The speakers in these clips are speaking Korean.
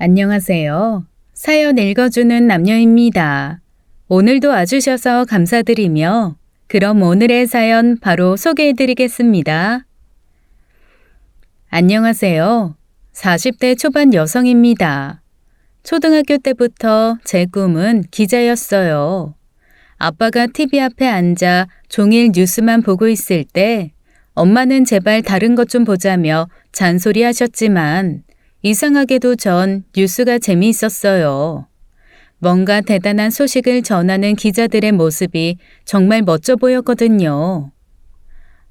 안녕하세요. 사연 읽어주는 남녀입니다. 오늘도 와주셔서 감사드리며 그럼 오늘의 사연 바로 소개해드리겠습니다. 안녕하세요. 40대 초반 여성입니다. 초등학교 때부터 제 꿈은 기자였어요. 아빠가 TV 앞에 앉아 종일 뉴스만 보고 있을 때 엄마는 제발 다른 것 좀 보자며 잔소리하셨지만 이상하게도 전 뉴스가 재미있었어요. 뭔가 대단한 소식을 전하는 기자들의 모습이 정말 멋져 보였거든요.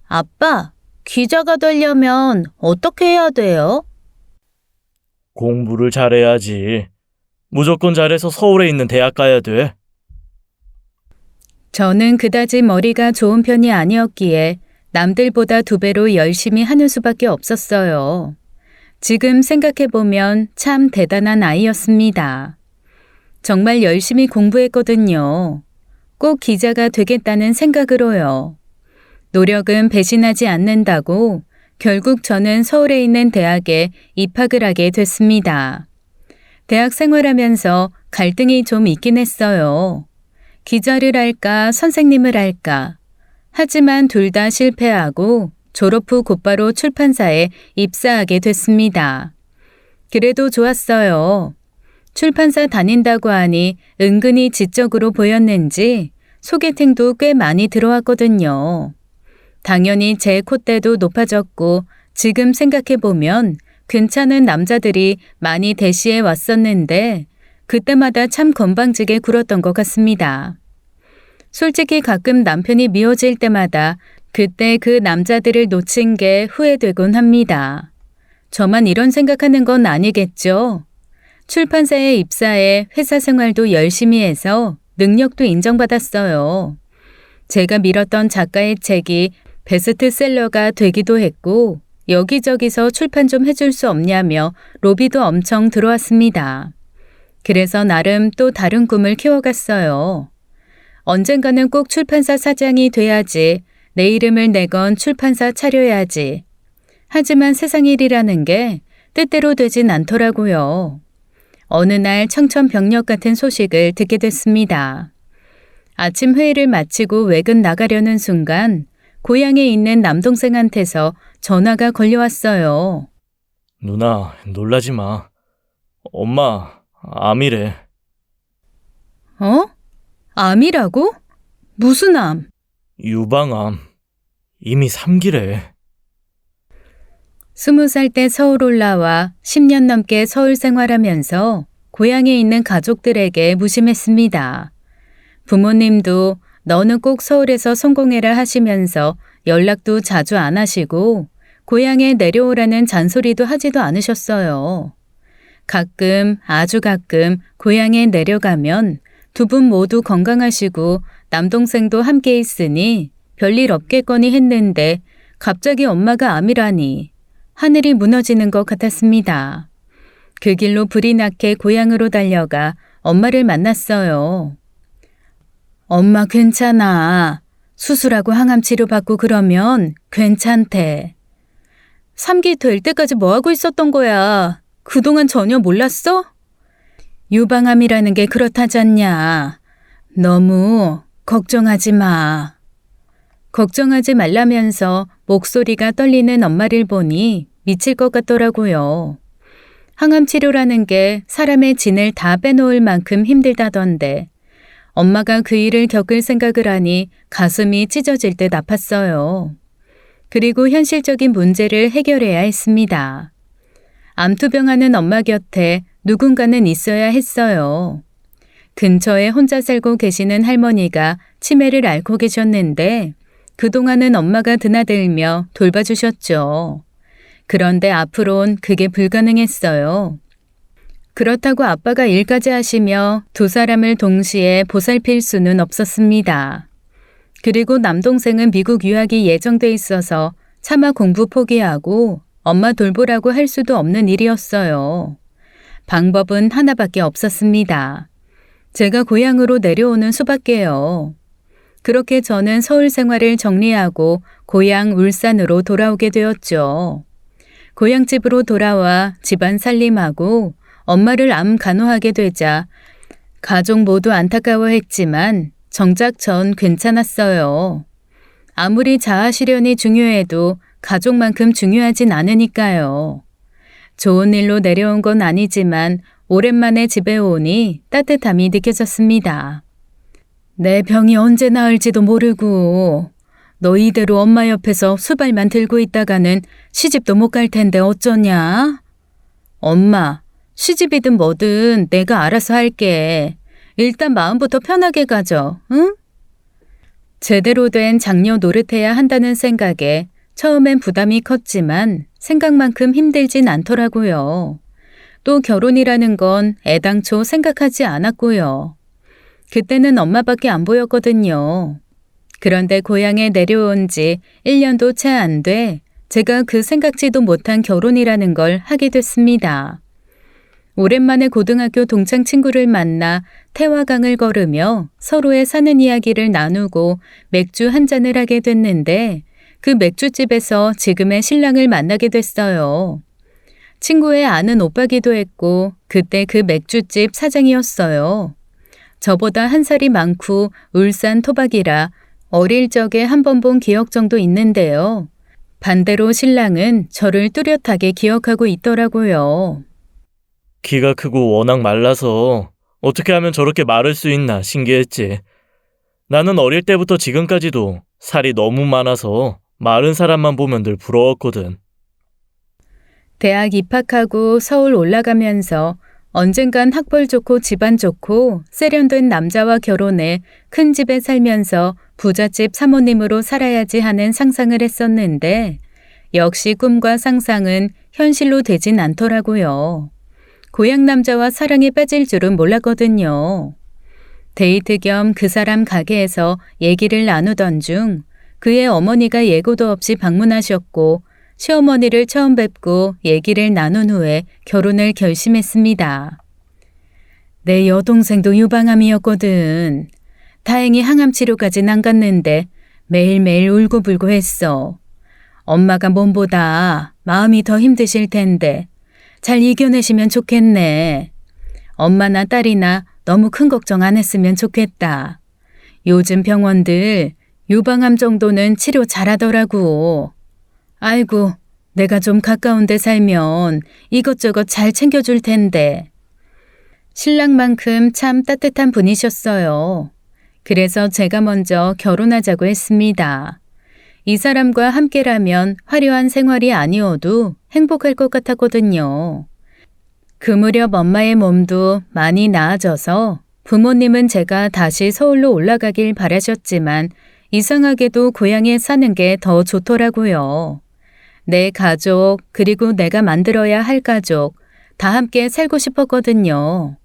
아빠, 기자가 되려면 어떻게 해야 돼요? 공부를 잘해야지. 무조건 잘해서 서울에 있는 대학 가야 돼. 저는 그다지 머리가 좋은 편이 아니었기에 남들보다 2배로 열심히 하는 수밖에 없었어요. 지금 생각해보면 참 대단한 아이였습니다. 정말 열심히 공부했거든요. 꼭 기자가 되겠다는 생각으로요. 노력은 배신하지 않는다고 결국 저는 서울에 있는 대학에 입학을 하게 됐습니다. 대학 생활하면서 갈등이 좀 있긴 했어요. 기자를 할까 선생님을 할까. 하지만 둘 다 실패하고 졸업 후 곧바로 출판사에 입사하게 됐습니다. 그래도 좋았어요. 출판사 다닌다고 하니 은근히 지적으로 보였는지 소개팅도 꽤 많이 들어왔거든요. 당연히 제 콧대도 높아졌고 지금 생각해보면 괜찮은 남자들이 많이 대시해 왔었는데 그때마다 참 건방지게 굴었던 것 같습니다. 솔직히 가끔 남편이 미워질 때마다 그때 그 남자들을 놓친 게 후회되곤 합니다. 저만 이런 생각하는 건 아니겠죠? 출판사에 입사해 회사 생활도 열심히 해서 능력도 인정받았어요. 제가 밀었던 작가의 책이 베스트셀러가 되기도 했고 여기저기서 출판 좀 해줄 수 없냐며 로비도 엄청 들어왔습니다. 그래서 나름 또 다른 꿈을 키워갔어요. 언젠가는 꼭 출판사 사장이 돼야지. 내 이름을 내건 출판사 차려야지. 하지만 세상 일이라는 게 뜻대로 되진 않더라고요. 어느 날 청천벽력 같은 소식을 듣게 됐습니다. 아침 회의를 마치고 외근 나가려는 순간 고향에 있는 남동생한테서 전화가 걸려왔어요. 누나, 놀라지 마. 엄마, 암이래. 어? 암이라고? 무슨 암? 유방암. 이미 3기래. 20살 때 서울 올라와 10년 넘게 서울 생활하면서 고향에 있는 가족들에게 무심했습니다. 부모님도 너는 꼭 서울에서 성공해라 하시면서 연락도 자주 안 하시고 고향에 내려오라는 잔소리도 하지도 않으셨어요. 가끔, 아주 가끔 고향에 내려가면 두 분 모두 건강하시고 남동생도 함께 있으니 별일 없겠거니 했는데 갑자기 엄마가 암이라니 하늘이 무너지는 것 같았습니다. 그 길로 불이 나게 고향으로 달려가 엄마를 만났어요. 엄마 괜찮아. 수술하고 항암 치료 받고 그러면 괜찮대. 3기 될 때까지 뭐하고 있었던 거야? 그동안 전혀 몰랐어? 유방암이라는 게 그렇다잖냐. 너무 걱정하지 마. 걱정하지 말라면서 목소리가 떨리는 엄마를 보니 미칠 것 같더라고요. 항암 치료라는 게 사람의 진을 다 빼놓을 만큼 힘들다던데 엄마가 그 일을 겪을 생각을 하니 가슴이 찢어질 듯 아팠어요. 그리고 현실적인 문제를 해결해야 했습니다. 암투병하는 엄마 곁에 누군가는 있어야 했어요. 근처에 혼자 살고 계시는 할머니가 치매를 앓고 계셨는데 그동안은 엄마가 드나들며 돌봐주셨죠. 그런데 앞으론 그게 불가능했어요. 그렇다고 아빠가 일까지 하시며 두 사람을 동시에 보살필 수는 없었습니다. 그리고 남동생은 미국 유학이 예정돼 있어서 차마 공부 포기하고 엄마 돌보라고 할 수도 없는 일이었어요. 방법은 하나밖에 없었습니다. 제가 고향으로 내려오는 수밖에요. 그렇게 저는 서울 생활을 정리하고 고향 울산으로 돌아오게 되었죠. 고향집으로 돌아와 집안 살림하고 엄마를 암 간호하게 되자 가족 모두 안타까워했지만 정작 전 괜찮았어요. 아무리 자아 실현이 중요해도 가족만큼 중요하진 않으니까요. 좋은 일로 내려온 건 아니지만 오랜만에 집에 오니 따뜻함이 느껴졌습니다. 내 병이 언제 나을지도 모르고 너 이대로 엄마 옆에서 수발만 들고 있다가는 시집도 못 갈 텐데 어쩌냐? 엄마, 시집이든 뭐든 내가 알아서 할게. 일단 마음부터 편하게 가져, 응? 제대로 된 장녀 노릇해야 한다는 생각에 처음엔 부담이 컸지만 생각만큼 힘들진 않더라고요. 또 결혼이라는 건 애당초 생각하지 않았고요. 그때는 엄마밖에 안 보였거든요. 그런데 고향에 내려온 지 1년도 채 안 돼 제가 그 생각지도 못한 결혼이라는 걸 하게 됐습니다. 오랜만에 고등학교 동창 친구를 만나 태화강을 걸으며 서로의 사는 이야기를 나누고 맥주 한 잔을 하게 됐는데 그 맥주집에서 지금의 신랑을 만나게 됐어요. 친구의 아는 오빠기도 했고 그때 그 맥주집 사장이었어요. 저보다 한 살이 많고 울산 토박이라 어릴 적에 한 번 본 기억 정도 있는데요. 반대로 신랑은 저를 뚜렷하게 기억하고 있더라고요. 키가 크고 워낙 말라서 어떻게 하면 저렇게 마를 수 있나 신기했지. 나는 어릴 때부터 지금까지도 살이 너무 많아서 마른 사람만 보면 늘 부러웠거든. 대학 입학하고 서울 올라가면서 언젠간 학벌 좋고 집안 좋고 세련된 남자와 결혼해 큰 집에 살면서 부잣집 사모님으로 살아야지 하는 상상을 했었는데 역시 꿈과 상상은 현실로 되진 않더라고요. 고향 남자와 사랑에 빠질 줄은 몰랐거든요. 데이트 겸 그 사람 가게에서 얘기를 나누던 중 그의 어머니가 예고도 없이 방문하셨고 시어머니를 처음 뵙고 얘기를 나눈 후에 결혼을 결심했습니다. 내 여동생도 유방암이었거든. 다행히 항암 치료까진 안 갔는데 매일매일 울고불고 했어. 엄마가 몸보다 마음이 더 힘드실 텐데 잘 이겨내시면 좋겠네. 엄마나 딸이나 너무 큰 걱정 안 했으면 좋겠다. 요즘 병원들 유방암 정도는 치료 잘하더라고. 아이고, 내가 좀 가까운 데 살면 이것저것 잘 챙겨줄 텐데. 신랑만큼 참 따뜻한 분이셨어요. 그래서 제가 먼저 결혼하자고 했습니다. 이 사람과 함께라면 화려한 생활이 아니어도 행복할 것 같았거든요. 그 무렵 엄마의 몸도 많이 나아져서 부모님은 제가 다시 서울로 올라가길 바라셨지만 이상하게도 고향에 사는 게 더 좋더라고요. 내 가족 그리고 내가 만들어야 할 가족 다 함께 살고 싶었거든요.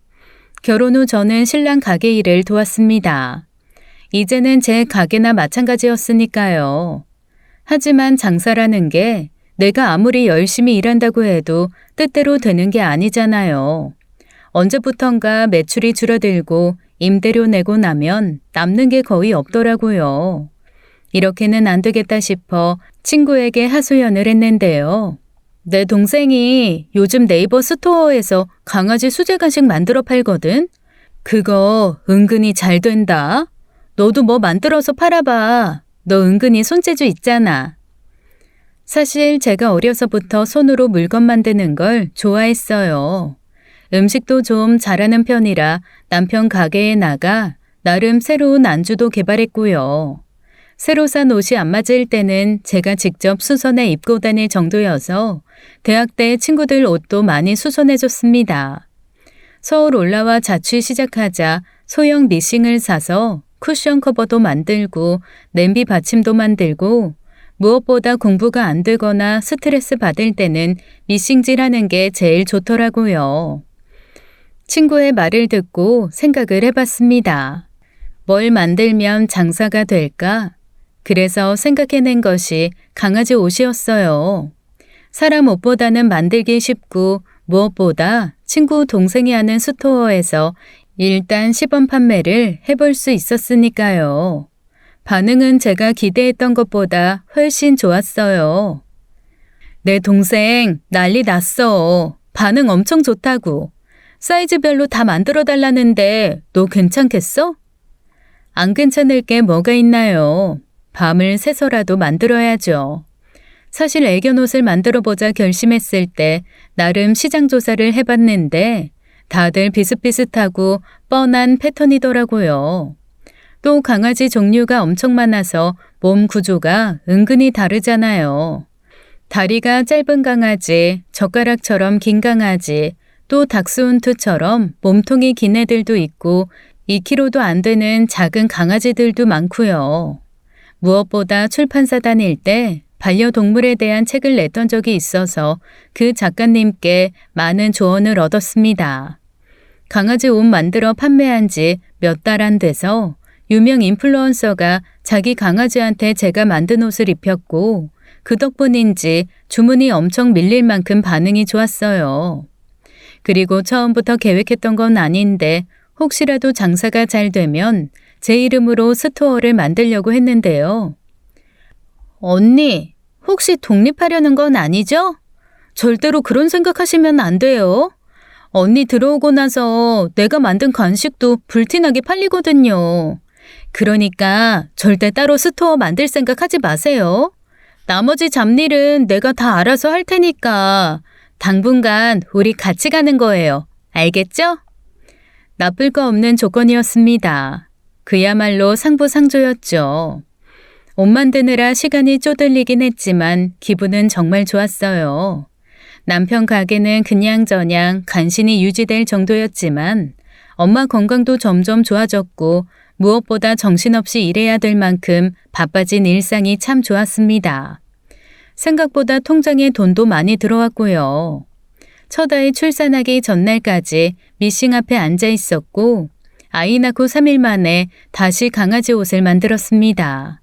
결혼 후 저는 신랑 가게 일을 도왔습니다. 이제는 제 가게나 마찬가지였으니까요. 하지만 장사라는 게 내가 아무리 열심히 일한다고 해도 뜻대로 되는 게 아니잖아요. 언제부턴가 매출이 줄어들고 임대료 내고 나면 남는 게 거의 없더라고요. 이렇게는 안 되겠다 싶어 친구에게 하소연을 했는데요. 내 동생이 요즘 네이버 스토어에서 강아지 수제 간식 만들어 팔거든? 그거 은근히 잘 된다. 너도 뭐 만들어서 팔아봐. 너 은근히 손재주 있잖아. 사실 제가 어려서부터 손으로 물건 만드는 걸 좋아했어요. 음식도 좀 잘하는 편이라 남편 가게에 나가 나름 새로운 안주도 개발했고요. 새로 산 옷이 안 맞을 때는 제가 직접 수선해 입고 다닐 정도여서 대학 때 친구들 옷도 많이 수선해줬습니다. 서울 올라와 자취 시작하자 소형 미싱을 사서 쿠션 커버도 만들고 냄비 받침도 만들고 무엇보다 공부가 안 되거나 스트레스 받을 때는 미싱질하는 게 제일 좋더라고요. 친구의 말을 듣고 생각을 해봤습니다. 뭘 만들면 장사가 될까? 그래서 생각해낸 것이 강아지 옷이었어요. 사람 옷보다는 만들기 쉽고 무엇보다 친구 동생이 하는 스토어에서 일단 시범 판매를 해볼 수 있었으니까요. 반응은 제가 기대했던 것보다 훨씬 좋았어요. 내 동생 난리 났어. 반응 엄청 좋다고. 사이즈별로 다 만들어 달라는데 너 괜찮겠어? 안 괜찮을 게 뭐가 있나요? 밤을 새서라도 만들어야죠. 사실 애견 옷을 만들어 보자 결심했을 때 나름 시장 조사를 해봤는데 다들 비슷비슷하고 뻔한 패턴이더라고요. 또 강아지 종류가 엄청 많아서 몸 구조가 은근히 다르잖아요. 다리가 짧은 강아지, 젓가락처럼 긴 강아지, 또 닥스훈트처럼 몸통이 긴 애들도 있고 2kg도 안 되는 작은 강아지들도 많고요. 무엇보다 출판사 다닐 때 반려동물에 대한 책을 냈던 적이 있어서 그 작가님께 많은 조언을 얻었습니다. 강아지 옷 만들어 판매한 지 몇 달 안 돼서 유명 인플루언서가 자기 강아지한테 제가 만든 옷을 입혔고 그 덕분인지 주문이 엄청 밀릴 만큼 반응이 좋았어요. 그리고 처음부터 계획했던 건 아닌데 혹시라도 장사가 잘 되면 제 이름으로 스토어를 만들려고 했는데요. 언니, 혹시 독립하려는 건 아니죠? 절대로 그런 생각하시면 안 돼요. 언니 들어오고 나서 내가 만든 간식도 불티나게 팔리거든요. 그러니까 절대 따로 스토어 만들 생각 하지 마세요. 나머지 잡일은 내가 다 알아서 할 테니까 당분간 우리 같이 가는 거예요. 알겠죠? 나쁠 거 없는 조건이었습니다. 그야말로 상부상조였죠. 옷 만드느라 시간이 쪼들리긴 했지만 기분은 정말 좋았어요. 남편 가게는 그냥저냥 간신히 유지될 정도였지만 엄마 건강도 점점 좋아졌고 무엇보다 정신없이 일해야 될 만큼 바빠진 일상이 참 좋았습니다. 생각보다 통장에 돈도 많이 들어왔고요. 첫 아이 출산하기 전날까지 미싱 앞에 앉아 있었고 아이 낳고 3일 만에 다시 강아지 옷을 만들었습니다.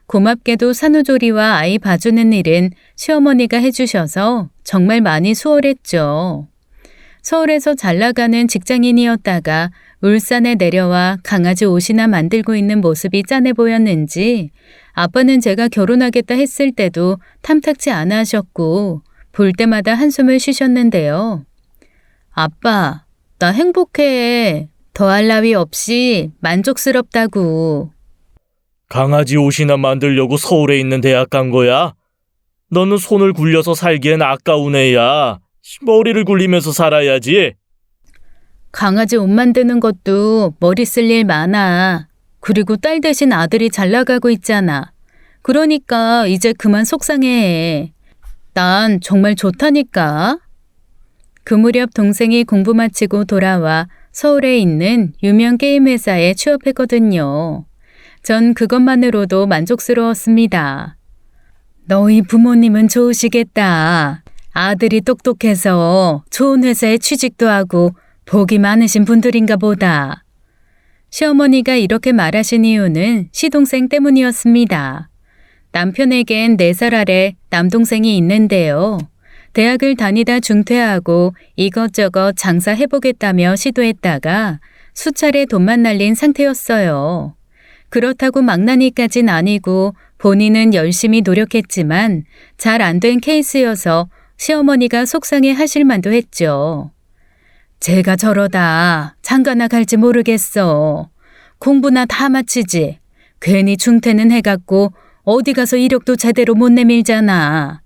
고맙게도 산후조리와 아이 봐주는 일은 시어머니가 해주셔서 정말 많이 수월했죠. 서울에서 잘 나가는 직장인이었다가 울산에 내려와 강아지 옷이나 만들고 있는 모습이 짠해 보였는지 아빠는 제가 결혼하겠다 했을 때도 탐탁지 않아 하셨고 볼 때마다 한숨을 쉬셨는데요. 아빠, 나 행복해. 더할 나위 없이 만족스럽다고. 강아지 옷이나 만들려고 서울에 있는 대학 간 거야? 너는 손을 굴려서 살기엔 아까운 애야. 머리를 굴리면서 살아야지. 강아지 옷 만드는 것도 머리 쓸 일 많아. 그리고 딸 대신 아들이 잘 나가고 있잖아. 그러니까 이제 그만 속상해해. 난 정말 좋다니까. 그 무렵 동생이 공부 마치고 돌아와 서울에 있는 유명 게임 회사에 취업했거든요. 전 그것만으로도 만족스러웠습니다. 너희 부모님은 좋으시겠다. 아들이 똑똑해서 좋은 회사에 취직도 하고 복이 많으신 분들인가 보다. 시어머니가 이렇게 말하신 이유는 시동생 때문이었습니다. 남편에겐 4살 아래 남동생이 있는데요. 대학을 다니다 중퇴하고 이것저것 장사해보겠다며 시도했다가 수차례 돈만 날린 상태였어요. 그렇다고 망나니까진 아니고 본인은 열심히 노력했지만 잘 안 된 케이스여서 시어머니가 속상해 하실 만도 했죠. 제가 저러다 장가나 갈지 모르겠어. 공부나 다 마치지. 괜히 중퇴는 해갖고 어디 가서 이력도 제대로 못 내밀잖아.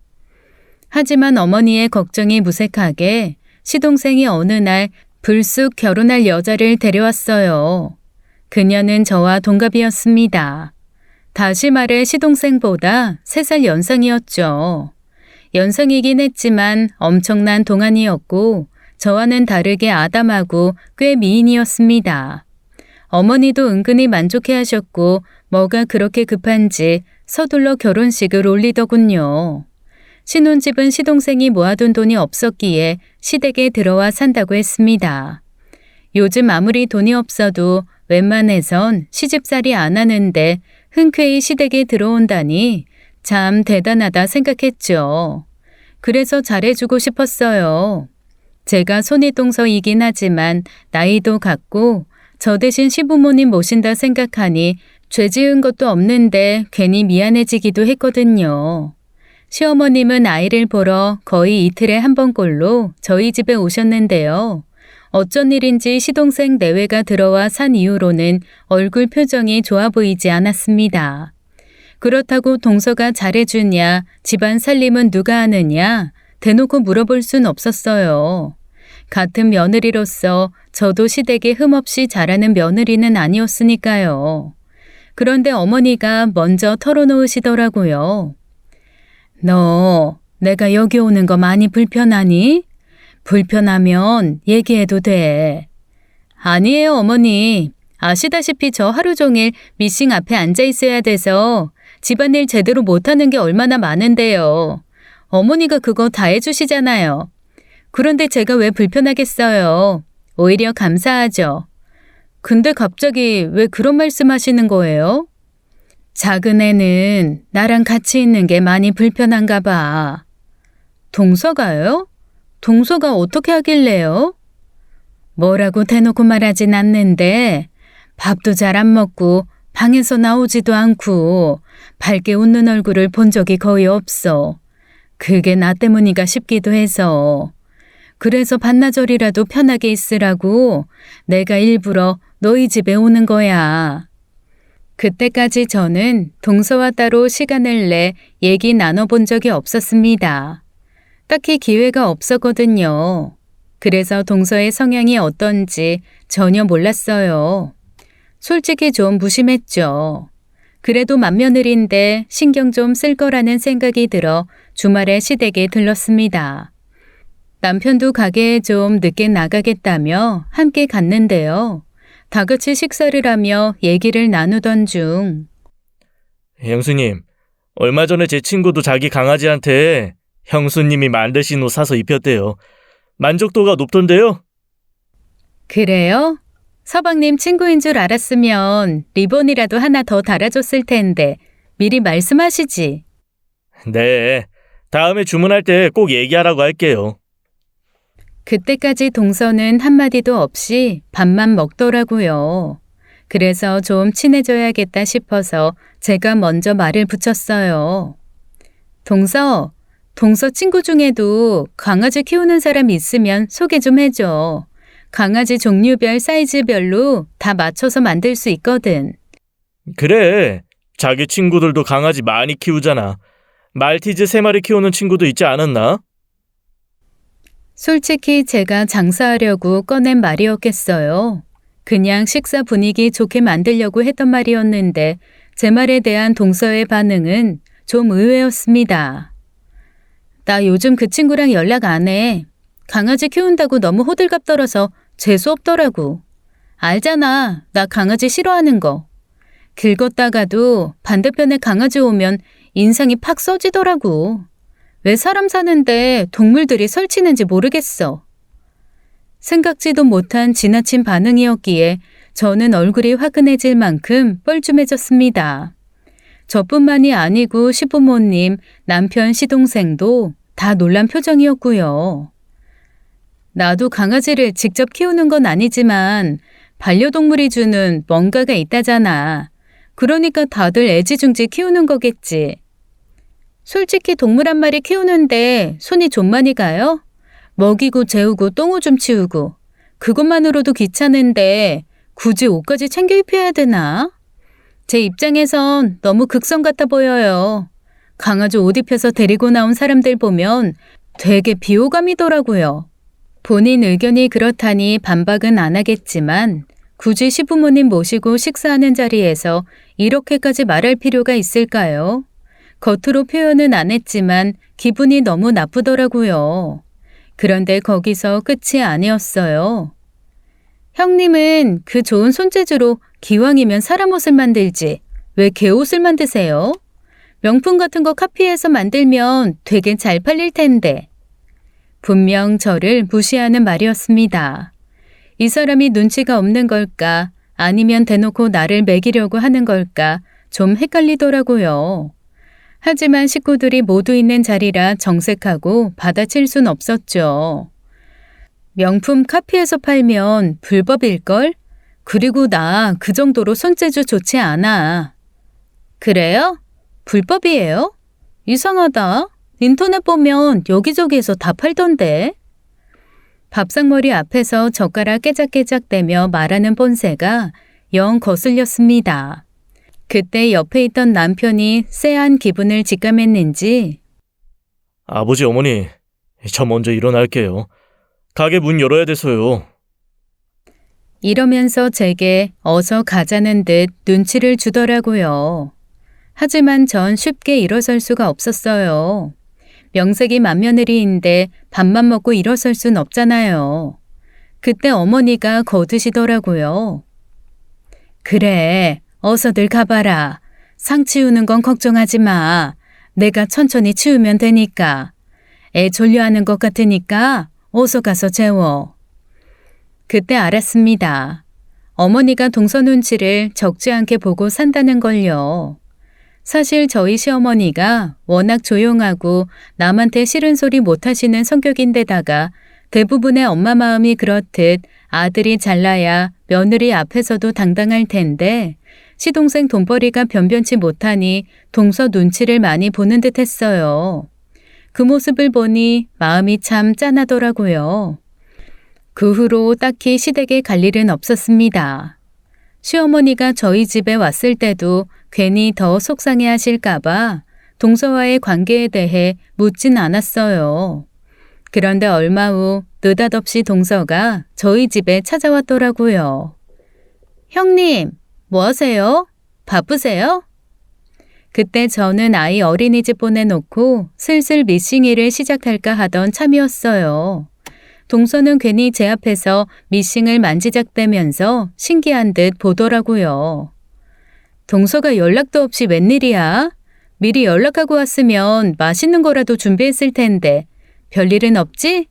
하지만 어머니의 걱정이 무색하게 시동생이 어느 날 불쑥 결혼할 여자를 데려왔어요. 그녀는 저와 동갑이었습니다. 다시 말해 시동생보다 3살 연상이었죠. 연상이긴 했지만 엄청난 동안이었고 저와는 다르게 아담하고 꽤 미인이었습니다. 어머니도 은근히 만족해 하셨고 뭐가 그렇게 급한지 서둘러 결혼식을 올리더군요. 신혼집은 시동생이 모아둔 돈이 없었기에 시댁에 들어와 산다고 했습니다. 요즘 아무리 돈이 없어도 웬만해선 시집살이 안 하는데 흔쾌히 시댁에 들어온다니 참 대단하다 생각했죠. 그래서 잘해주고 싶었어요. 제가 손위동서이긴 하지만 나이도 같고 저 대신 시부모님 모신다 생각하니 죄 지은 것도 없는데 괜히 미안해지기도 했거든요. 시어머님은 아이를 보러 거의 이틀에 한 번꼴로 저희 집에 오셨는데요. 어쩐 일인지 시동생 내외가 들어와 산 이후로는 얼굴 표정이 좋아 보이지 않았습니다. 그렇다고 동서가 잘해주냐, 집안 살림은 누가 하느냐, 대놓고 물어볼 순 없었어요. 같은 며느리로서 저도 시댁에 흠없이 잘하는 며느리는 아니었으니까요. 그런데 어머니가 먼저 털어놓으시더라고요. 너 내가 여기 오는 거 많이 불편하니? 불편하면 얘기해도 돼. 아니에요, 어머니. 아시다시피 저 하루 종일 미싱 앞에 앉아 있어야 돼서 집안일 제대로 못하는 게 얼마나 많은데요. 어머니가 그거 다 해주시잖아요. 그런데 제가 왜 불편하겠어요? 오히려 감사하죠. 근데 갑자기 왜 그런 말씀 하시는 거예요? 작은 애는 나랑 같이 있는 게 많이 불편한가 봐. 동서가요? 동서가 어떻게 하길래요? 뭐라고 대놓고 말하진 않는데 밥도 잘 안 먹고 방에서 나오지도 않고 밝게 웃는 얼굴을 본 적이 거의 없어. 그게 나 때문인가 싶기도 해서. 그래서 반나절이라도 편하게 있으라고 내가 일부러 너희 집에 오는 거야. 그때까지 저는 동서와 따로 시간을 내 얘기 나눠본 적이 없었습니다. 딱히 기회가 없었거든요. 그래서 동서의 성향이 어떤지 전혀 몰랐어요. 솔직히 좀 무심했죠. 그래도 맏며느리인데 신경 좀 쓸 거라는 생각이 들어 주말에 시댁에 들렀습니다. 남편도 가게에 좀 늦게 나가겠다며 함께 갔는데요. 다 같이 식사를 하며 얘기를 나누던 중 형수님, 얼마 전에 제 친구도 자기 강아지한테 형수님이 만드신 옷 사서 입혔대요. 만족도가 높던데요? 그래요? 서방님 친구인 줄 알았으면 리본이라도 하나 더 달아줬을 텐데 미리 말씀하시지. 네, 다음에 주문할 때 꼭 얘기하라고 할게요. 그때까지 동서는 한마디도 없이 밥만 먹더라고요. 그래서 좀 친해져야겠다 싶어서 제가 먼저 말을 붙였어요. 동서 친구 중에도 강아지 키우는 사람 있으면 소개 좀 해줘. 강아지 종류별 사이즈별로 다 맞춰서 만들 수 있거든. 그래, 자기 친구들도 강아지 많이 키우잖아. 말티즈 3마리 키우는 친구도 있지 않았나? 솔직히 제가 장사하려고 꺼낸 말이었겠어요. 그냥 식사 분위기 좋게 만들려고 했던 말이었는데 제 말에 대한 동서의 반응은 좀 의외였습니다. 나 요즘 그 친구랑 연락 안 해. 강아지 키운다고 너무 호들갑 떨어서 재수없더라고. 알잖아, 나 강아지 싫어하는 거. 길 걷다가도 반대편에 강아지 오면 인상이 팍 써지더라고. 왜 사람 사는데 동물들이 설치는지 모르겠어. 생각지도 못한 지나친 반응이었기에 저는 얼굴이 화끈해질 만큼 뻘쭘해졌습니다. 저뿐만이 아니고 시부모님, 남편, 시동생도 다 놀란 표정이었고요. 나도 강아지를 직접 키우는 건 아니지만 반려동물이 주는 뭔가가 있다잖아. 그러니까 다들 애지중지 키우는 거겠지. 솔직히 동물 한 마리 키우는데 손이 좀 많이 가요? 먹이고 재우고 똥오줌 치우고 그것만으로도 귀찮은데 굳이 옷까지 챙겨 입혀야 되나? 제 입장에선 너무 극성 같아 보여요. 강아지 옷 입혀서 데리고 나온 사람들 보면 되게 비호감이더라고요. 본인 의견이 그렇다니 반박은 안 하겠지만 굳이 시부모님 모시고 식사하는 자리에서 이렇게까지 말할 필요가 있을까요? 겉으로 표현은 안 했지만 기분이 너무 나쁘더라고요. 그런데 거기서 끝이 아니었어요. 형님은 그 좋은 손재주로 기왕이면 사람 옷을 만들지 왜 개 옷을 만드세요? 명품 같은 거 카피해서 만들면 되게 잘 팔릴 텐데. 분명 저를 무시하는 말이었습니다. 이 사람이 눈치가 없는 걸까 아니면 대놓고 나를 매기려고 하는 걸까 좀 헷갈리더라고요. 하지만 식구들이 모두 있는 자리라 정색하고 받아칠 순 없었죠. 명품 카피해서 팔면 불법일걸? 그리고 나 그 정도로 손재주 좋지 않아. 그래요? 불법이에요? 이상하다. 인터넷 보면 여기저기에서 다 팔던데. 밥상머리 앞에서 젓가락 깨작깨작대며 말하는 본새가 영 거슬렸습니다. 그때 옆에 있던 남편이 쎄한 기분을 직감했는지 아버지, 어머니, 저 먼저 일어날게요. 가게 문 열어야 돼서요. 이러면서 제게 어서 가자는 듯 눈치를 주더라고요. 하지만 전 쉽게 일어설 수가 없었어요. 명색이 맏며느리인데 밥만 먹고 일어설 순 없잖아요. 그때 어머니가 거드시더라고요. 그래, 어서들 가봐라. 상 치우는 건 걱정하지 마. 내가 천천히 치우면 되니까. 애 졸려하는 것 같으니까 어서 가서 재워. 그때 알았습니다. 어머니가 동서 눈치를 적지 않게 보고 산다는 걸요. 사실 저희 시어머니가 워낙 조용하고 남한테 싫은 소리 못하시는 성격인데다가 대부분의 엄마 마음이 그렇듯 아들이 잘나야 며느리 앞에서도 당당할 텐데 시동생 돈벌이가 변변치 못하니 동서 눈치를 많이 보는 듯 했어요. 그 모습을 보니 마음이 참 짠하더라고요. 그 후로 딱히 시댁에 갈 일은 없었습니다. 시어머니가 저희 집에 왔을 때도 괜히 더 속상해 하실까봐 동서와의 관계에 대해 묻진 않았어요. 그런데 얼마 후 느닷없이 동서가 저희 집에 찾아왔더라고요. 형님, 뭐 하세요? 바쁘세요? 그때 저는 아이 어린이집 보내놓고 슬슬 미싱일을 시작할까 하던 참이었어요. 동서는 괜히 제 앞에서 미싱을 만지작대면서 신기한 듯 보더라고요. 동서가 연락도 없이 웬일이야? 미리 연락하고 왔으면 맛있는 거라도 준비했을 텐데 별일은 없지?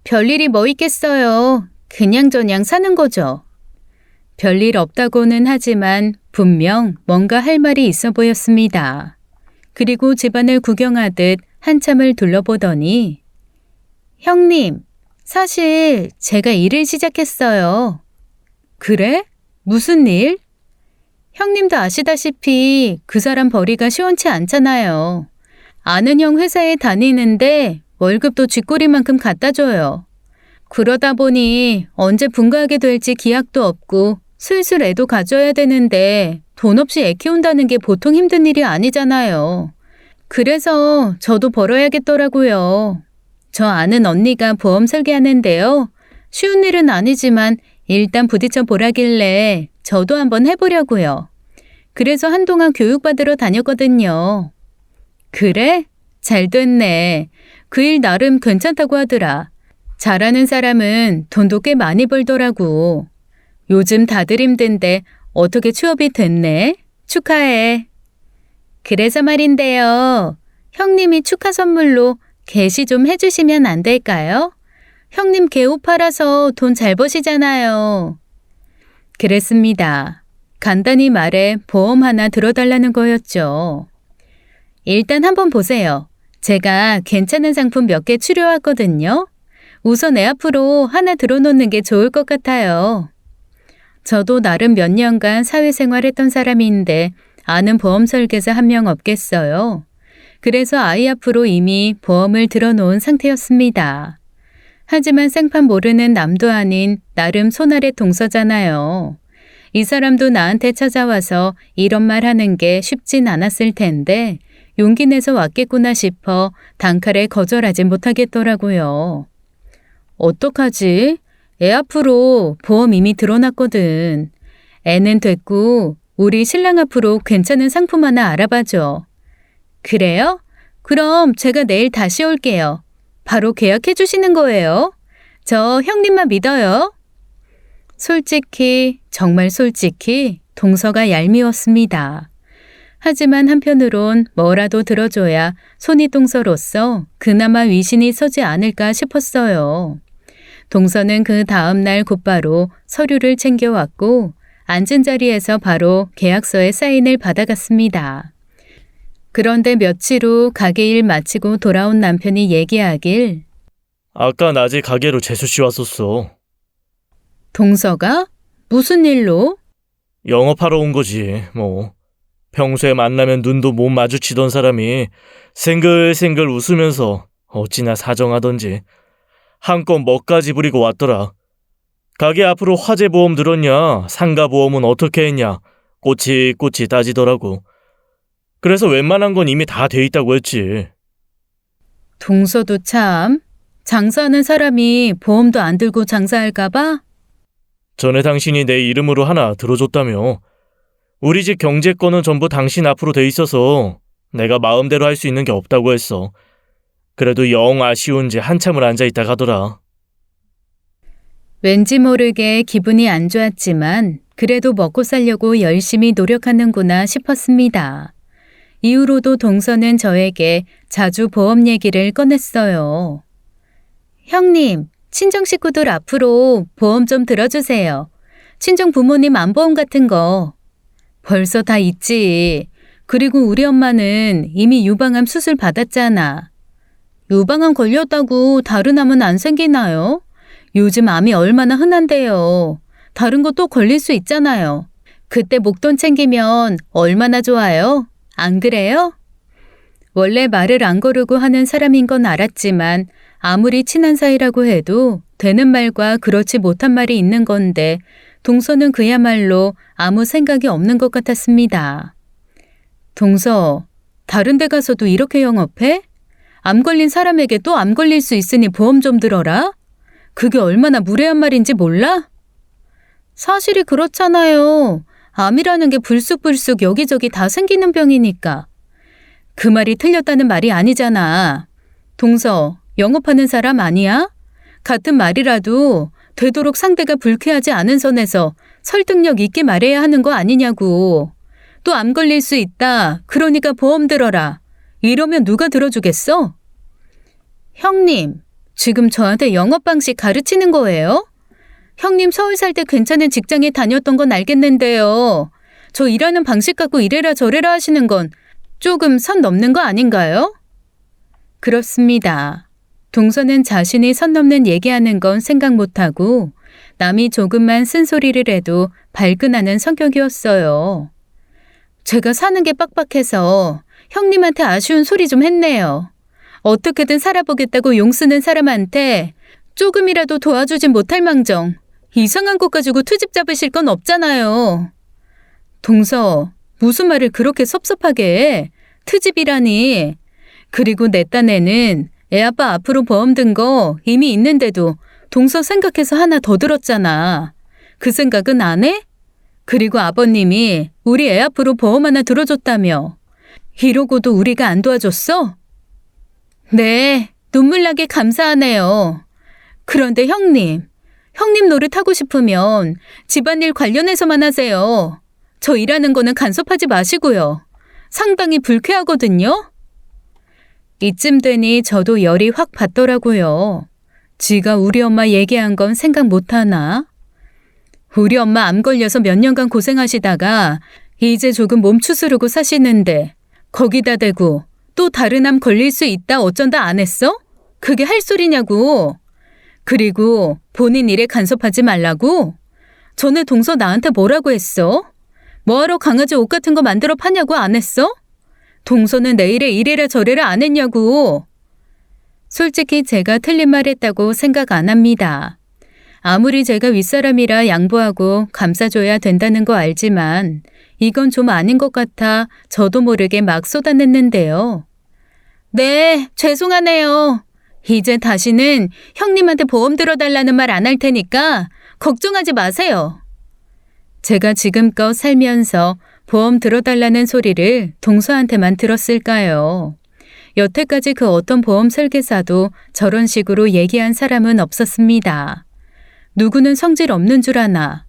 별일이 뭐 있겠어요. 그냥저냥 사는 거죠. 별일 없다고는 하지만 분명 뭔가 할 말이 있어 보였습니다. 그리고 집안을 구경하듯 한참을 둘러보더니 형님, 사실 제가 일을 시작했어요. 그래? 무슨 일? 형님도 아시다시피 그 사람 벌이가 시원치 않잖아요. 아는 형 회사에 다니는데 월급도 쥐꼬리만큼 갖다 줘요. 그러다 보니 언제 분가하게 될지 기약도 없고 슬슬 애도 가져야 되는데 돈 없이 애 키운다는 게 보통 힘든 일이 아니잖아요. 그래서 저도 벌어야겠더라고요. 저 아는 언니가 보험 설계하는데요. 쉬운 일은 아니지만 일단 부딪혀 보라길래 저도 한번 해보려고요. 그래서 한동안 교육받으러 다녔거든요. 그래? 잘 됐네. 그 일 나름 괜찮다고 하더라. 잘하는 사람은 돈도 꽤 많이 벌더라고. 요즘 다들 힘든데 어떻게 취업이 됐네? 축하해. 그래서 말인데요. 형님이 축하 선물로 게시 좀 해주시면 안 될까요? 형님 개 옷 팔아서 돈 잘 버시잖아요. 그랬습니다. 간단히 말해 보험 하나 들어달라는 거였죠. 일단 한번 보세요. 제가 괜찮은 상품 몇 개 추려왔거든요. 우선 애 앞으로 하나 들어놓는 게 좋을 것 같아요. 저도 나름 몇 년간 사회생활했던 사람인데 아는 보험 설계사 한 명 없겠어요. 그래서 아이 앞으로 이미 보험을 들어놓은 상태였습니다. 하지만 생판 모르는 남도 아닌 나름 손아래 동서잖아요. 이 사람도 나한테 찾아와서 이런 말 하는 게 쉽진 않았을 텐데 용기 내서 왔겠구나 싶어 단칼에 거절하지 못하겠더라고요. 어떡하지? 애 앞으로 보험 이미 들어놨거든. 애는 됐고 우리 신랑 앞으로 괜찮은 상품 하나 알아봐줘. 그래요? 그럼 제가 내일 다시 올게요. 바로 계약해 주시는 거예요? 저 형님만 믿어요. 솔직히, 정말 솔직히 동서가 얄미웠습니다. 하지만 한편으론 뭐라도 들어줘야 손이동서로서 그나마 위신이 서지 않을까 싶었어요. 동서는 그 다음날 곧바로 서류를 챙겨왔고 앉은 자리에서 바로 계약서에 사인을 받아갔습니다. 그런데 며칠 후 가게 일 마치고 돌아온 남편이 얘기하길 아까 낮에 가게로 재수 씨 왔었어. 동서가? 무슨 일로? 영업하러 온 거지, 뭐. 평소에 만나면 눈도 못 마주치던 사람이 생글생글 웃으면서 어찌나 사정하던지. 한껏 멋까지 부리고 왔더라. 가게 앞으로 화재 보험 들었냐, 상가 보험은 어떻게 했냐, 꼬치꼬치 따지더라고. 그래서 웬만한 건 이미 다 돼 있다고 했지. 동서도 참. 장사하는 사람이 보험도 안 들고 장사할까봐? 전에 당신이 내 이름으로 하나 들어줬다며. 우리 집 경제권은 전부 당신 앞으로 돼 있어서 내가 마음대로 할 수 있는 게 없다고 했어. 그래도 영 아쉬운지 한참을 앉아있다 가더라. 왠지 모르게 기분이 안 좋았지만 그래도 먹고 살려고 열심히 노력하는구나 싶었습니다. 이후로도 동서는 저에게 자주 보험 얘기를 꺼냈어요. 형님, 친정 식구들 앞으로 보험 좀 들어주세요. 친정 부모님 안보험 같은 거. 벌써 다 있지. 그리고 우리 엄마는 이미 유방암 수술 받았잖아. 유방암 걸렸다고 다른 암은 안 생기나요? 요즘 암이 얼마나 흔한데요. 다른 거 또 걸릴 수 있잖아요. 그때 목돈 챙기면 얼마나 좋아요? 안 그래요? 원래 말을 안 거르고 하는 사람인 건 알았지만 아무리 친한 사이라고 해도 되는 말과 그렇지 못한 말이 있는 건데 동서는 그야말로 아무 생각이 없는 것 같았습니다. 동서, 다른 데 가서도 이렇게 영업해? 암 걸린 사람에게 또 암 걸릴 수 있으니 보험 좀 들어라? 그게 얼마나 무례한 말인지 몰라? 사실이 그렇잖아요. 암이라는 게 불쑥불쑥 여기저기 다 생기는 병이니까. 그 말이 틀렸다는 말이 아니잖아. 동서, 영업하는 사람 아니야? 같은 말이라도 되도록 상대가 불쾌하지 않은 선에서 설득력 있게 말해야 하는 거 아니냐고. 또 암 걸릴 수 있다. 그러니까 보험 들어라. 이러면 누가 들어주겠어? 형님, 지금 저한테 영업 방식 가르치는 거예요? 형님 서울 살 때 괜찮은 직장에 다녔던 건 알겠는데요. 저 일하는 방식 갖고 이래라 저래라 하시는 건 조금 선 넘는 거 아닌가요? 그렇습니다. 동서는 자신이 선 넘는 얘기하는 건 생각 못하고 남이 조금만 쓴소리를 해도 발끈하는 성격이었어요. 제가 사는 게 빡빡해서 형님한테 아쉬운 소리 좀 했네요. 어떻게든 살아보겠다고 용 쓰는 사람한테 조금이라도 도와주진 못할 망정 이상한 것 가지고 트집 잡으실 건 없잖아요. 동서, 무슨 말을 그렇게 섭섭하게 해? 트집이라니. 그리고 내 딴에는 애아빠 앞으로 보험 든 거 이미 있는데도 동서 생각해서 하나 더 들었잖아. 그 생각은 안 해? 그리고 아버님이 우리 애 앞으로 보험 하나 들어줬다며. 이러고도 우리가 안 도와줬어? 네, 눈물 나게 감사하네요. 그런데 형님 노릇 하고 싶으면 집안일 관련해서만 하세요. 저 일하는 거는 간섭하지 마시고요. 상당히 불쾌하거든요. 이쯤 되니 저도 열이 확 받더라고요. 지가 우리 엄마 얘기한 건 생각 못하나? 우리 엄마 암 걸려서 몇 년간 고생하시다가 이제 조금 몸 추스르고 사시는데 거기다 대고 또 다른 암 걸릴 수 있다 어쩐다 안 했어? 그게 할 소리냐고. 그리고 본인 일에 간섭하지 말라고? 전에 동서 나한테 뭐라고 했어? 뭐하러 강아지 옷 같은 거 만들어 파냐고 안 했어? 동서는 내일에 이래라 저래라 안 했냐고. 솔직히 제가 틀린 말 했다고 생각 안 합니다. 아무리 제가 윗사람이라 양보하고 감싸줘야 된다는 거 알지만 이건 좀 아닌 것 같아 저도 모르게 막 쏟아냈는데요. 네, 죄송하네요. 이제 다시는 형님한테 보험 들어달라는 말 안 할 테니까 걱정하지 마세요. 제가 지금껏 살면서 보험 들어달라는 소리를 동서한테만 들었을까요? 여태까지 그 어떤 보험 설계사도 저런 식으로 얘기한 사람은 없었습니다. 누구는 성질 없는 줄 아나.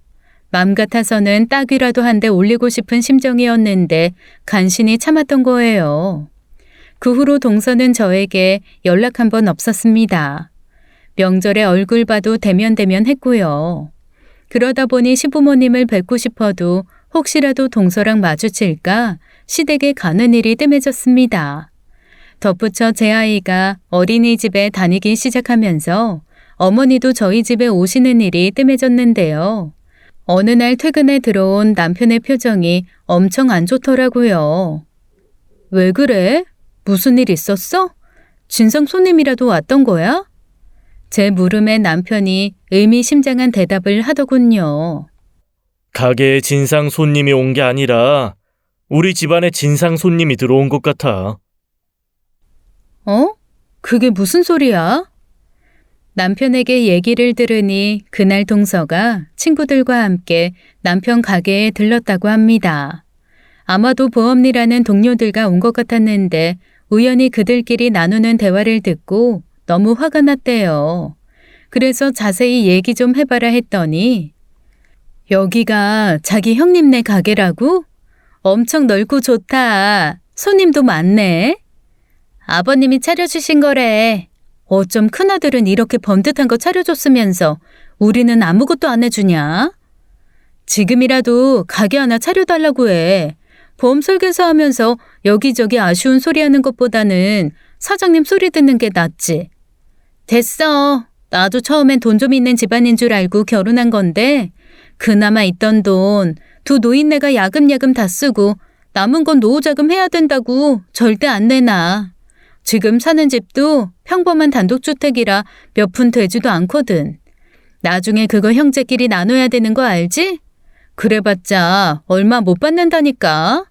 맘 같아서는 따귀라도 한 대 올리고 싶은 심정이었는데 간신히 참았던 거예요. 그 후로 동서는 저에게 연락 한 번 없었습니다. 명절에 얼굴 봐도 대면대면 했고요. 그러다 보니 시부모님을 뵙고 싶어도 혹시라도 동서랑 마주칠까 시댁에 가는 일이 뜸해졌습니다. 덧붙여 제 아이가 어린이집에 다니기 시작하면서 어머니도 저희 집에 오시는 일이 뜸해졌는데요. 어느 날 퇴근에 들어온 남편의 표정이 엄청 안 좋더라고요. 왜 그래? 무슨 일 있었어? 진상 손님이라도 왔던 거야? 제 물음에 남편이 의미심장한 대답을 하더군요. 가게에 진상 손님이 온 게 아니라 우리 집안에 진상 손님이 들어온 것 같아. 어? 그게 무슨 소리야? 남편에게 얘기를 들으니 그날 동서가 친구들과 함께 남편 가게에 들렀다고 합니다. 아마도 보험리라는 동료들과 온 것 같았는데 우연히 그들끼리 나누는 대화를 듣고 너무 화가 났대요. 그래서 자세히 얘기 좀 해봐라 했더니 여기가 자기 형님네 가게라고? 엄청 넓고 좋다. 손님도 많네. 아버님이 차려주신 거래. 어쩜 큰아들은 이렇게 번듯한 거 차려줬으면서 우리는 아무것도 안 해주냐? 지금이라도 가게 하나 차려달라고 해. 보험 설계사 하면서 여기저기 아쉬운 소리 하는 것보다는 사장님 소리 듣는 게 낫지. 됐어. 나도 처음엔 돈 좀 있는 집안인 줄 알고 결혼한 건데 그나마 있던 돈 두 노인네가 야금야금 다 쓰고 남은 건 노후자금 해야 된다고 절대 안 내놔. 지금 사는 집도 평범한 단독주택이라 몇 푼 되지도 않거든. 나중에 그거 형제끼리 나눠야 되는 거 알지? 그래봤자 얼마 못 받는다니까.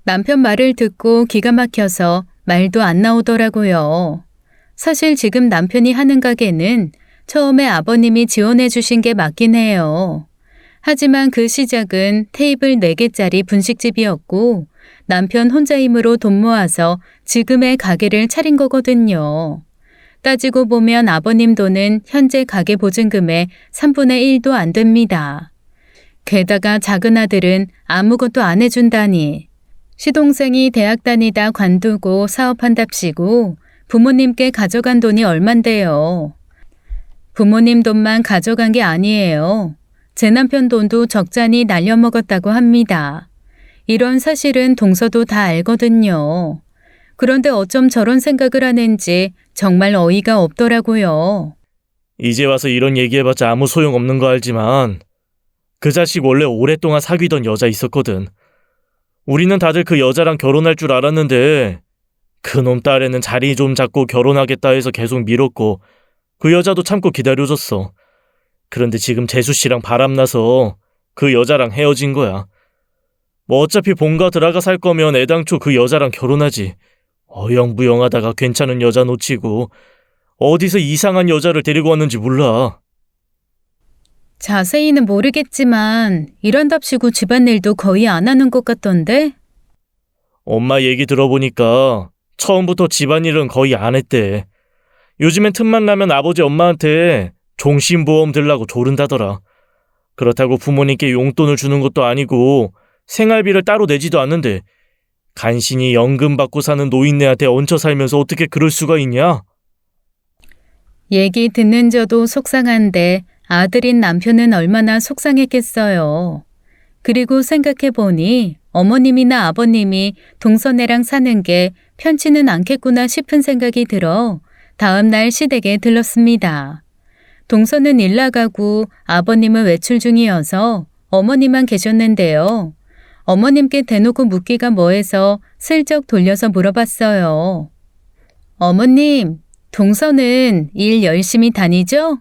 남편 말을 듣고 기가 막혀서 말도 안 나오더라고요. 사실 지금 남편이 하는 가게는 처음에 아버님이 지원해 주신 게 맞긴 해요. 하지만 그 시작은 테이블 4개짜리 분식집이었고 남편 혼자 힘으로 돈 모아서 지금의 가게를 차린 거거든요. 따지고 보면 아버님 돈은 현재 가게 보증금의 3분의 1도 안 됩니다. 게다가 작은 아들은 아무것도 안 해준다니. 시동생이 대학 다니다 관두고 사업한답시고 부모님께 가져간 돈이 얼만데요. 부모님 돈만 가져간 게 아니에요. 제 남편 돈도 적잖이 날려먹었다고 합니다. 이런 사실은 동서도 다 알거든요. 그런데 어쩜 저런 생각을 하는지 정말 어이가 없더라고요. 이제 와서 이런 얘기해봤자 아무 소용없는 거 알지만 그 자식 원래 오랫동안 사귀던 여자 있었거든. 우리는 다들 그 여자랑 결혼할 줄 알았는데 그놈 딸애는 자리 좀 잡고 결혼하겠다 해서 계속 미뤘고 그 여자도 참고 기다려줬어. 그런데 지금 재수 씨랑 바람나서 그 여자랑 헤어진 거야. 뭐 어차피 본가 들어가 살 거면 애당초 그 여자랑 결혼하지. 어영부영하다가 괜찮은 여자 놓치고 어디서 이상한 여자를 데리고 왔는지 몰라. 자세히는 모르겠지만 이런답시고 집안일도 거의 안 하는 것 같던데? 엄마 얘기 들어보니까 처음부터 집안일은 거의 안 했대. 요즘엔 틈만 나면 아버지 엄마한테 종신보험 들라고 조른다더라. 그렇다고 부모님께 용돈을 주는 것도 아니고 생활비를 따로 내지도 않는데 간신히 연금 받고 사는 노인네한테 얹혀 살면서 어떻게 그럴 수가 있냐? 얘기 듣는 저도 속상한데 아들인 남편은 얼마나 속상했겠어요. 그리고 생각해보니 어머님이나 아버님이 동서네랑 사는 게 편치는 않겠구나 싶은 생각이 들어 다음날 시댁에 들렀습니다. 동서는 일 나가고 아버님은 외출 중이어서 어머니만 계셨는데요. 어머님께 대놓고 묻기가 뭐해서 슬쩍 돌려서 물어봤어요. 어머님, 동서는 일 열심히 다니죠?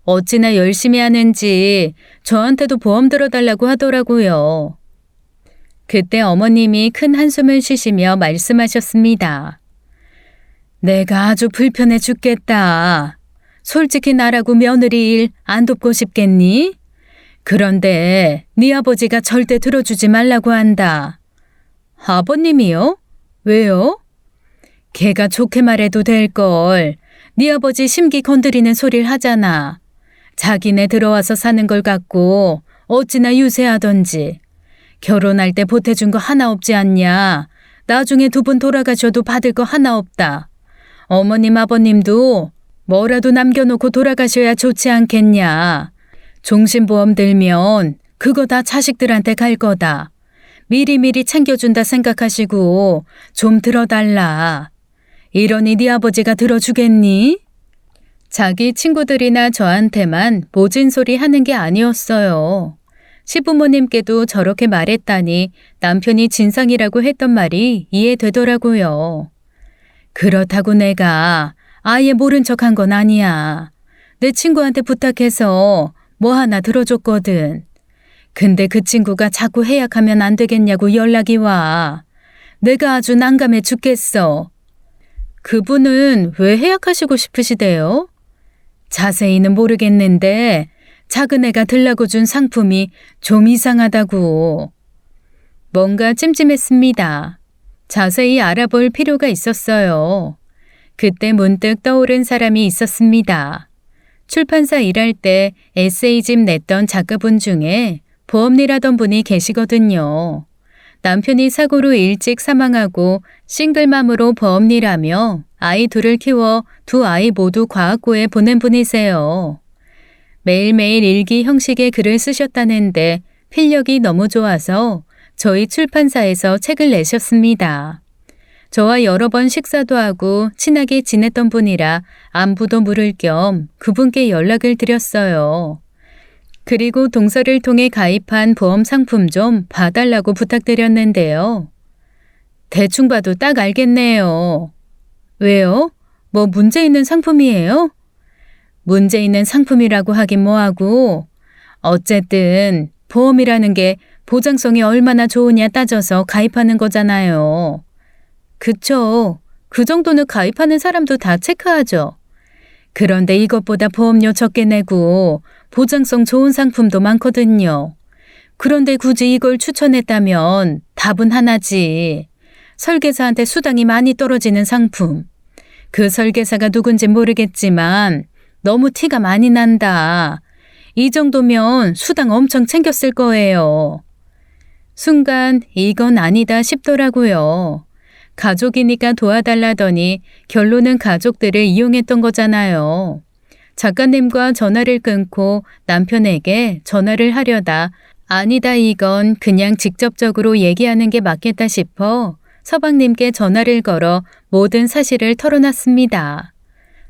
어찌나 열심히 하는지 저한테도 보험 들어달라고 하더라고요. 그때 어머님이 큰 한숨을 쉬시며 말씀하셨습니다. 내가 아주 불편해 죽겠다. 솔직히 나라고 며느리 일 안 돕고 싶겠니? 그런데 네 아버지가 절대 들어주지 말라고 한다. 아버님이요? 왜요? 걔가 좋게 말해도 될걸. 네 아버지 심기 건드리는 소리를 하잖아. 자기네 들어와서 사는 걸 갖고 어찌나 유세하던지. 결혼할 때 보태준 거 하나 없지 않냐. 나중에 두 분 돌아가셔도 받을 거 하나 없다. 어머님 아버님도 뭐라도 남겨놓고 돌아가셔야 좋지 않겠냐. 종신보험 들면 그거 다 자식들한테 갈 거다. 미리미리 챙겨준다 생각하시고 좀 들어달라. 이러니 네 아버지가 들어주겠니? 자기 친구들이나 저한테만 모진 소리 하는 게 아니었어요. 시부모님께도 저렇게 말했다니 남편이 진상이라고 했던 말이 이해되더라고요. 그렇다고 내가 아예 모른 척한 건 아니야. 내 친구한테 부탁해서 뭐 하나 들어줬거든. 근데 그 친구가 자꾸 해약하면 안 되겠냐고 연락이 와. 내가 아주 난감해 죽겠어. 그분은 왜 해약하시고 싶으시대요? 자세히는 모르겠는데 작은 애가 들라고 준 상품이 좀 이상하다고. 뭔가 찜찜했습니다. 자세히 알아볼 필요가 있었어요. 그때 문득 떠오른 사람이 있었습니다. 출판사 일할 때 에세이집 냈던 작가분 중에 보험일 하던 분이 계시거든요. 남편이 사고로 일찍 사망하고 싱글맘으로 보험일하며 아이 둘을 키워 두 아이 모두 과학고에 보낸 분이세요. 매일매일 일기 형식의 글을 쓰셨다는데 필력이 너무 좋아서 저희 출판사에서 책을 내셨습니다. 저와 여러 번 식사도 하고 친하게 지냈던 분이라 안부도 물을 겸 그분께 연락을 드렸어요. 그리고 동서를 통해 가입한 보험 상품 좀 봐달라고 부탁드렸는데요. 대충 봐도 딱 알겠네요. 왜요? 뭐 문제 있는 상품이에요? 문제 있는 상품이라고 하긴 뭐하고 어쨌든 보험이라는 게 보장성이 얼마나 좋으냐 따져서 가입하는 거잖아요. 그쵸. 그 정도는 가입하는 사람도 다 체크하죠. 그런데 이것보다 보험료 적게 내고 보장성 좋은 상품도 많거든요. 그런데 굳이 이걸 추천했다면 답은 하나지. 설계사한테 수당이 많이 떨어지는 상품. 그 설계사가 누군지 모르겠지만 너무 티가 많이 난다. 이 정도면 수당 엄청 챙겼을 거예요. 순간 이건 아니다 싶더라고요. 가족이니까 도와달라더니 결론은 가족들을 이용했던 거잖아요. 작가님과 전화를 끊고 남편에게 전화를 하려다 아니다 이건 그냥 직접적으로 얘기하는 게 맞겠다 싶어 서방님께 전화를 걸어 모든 사실을 털어놨습니다.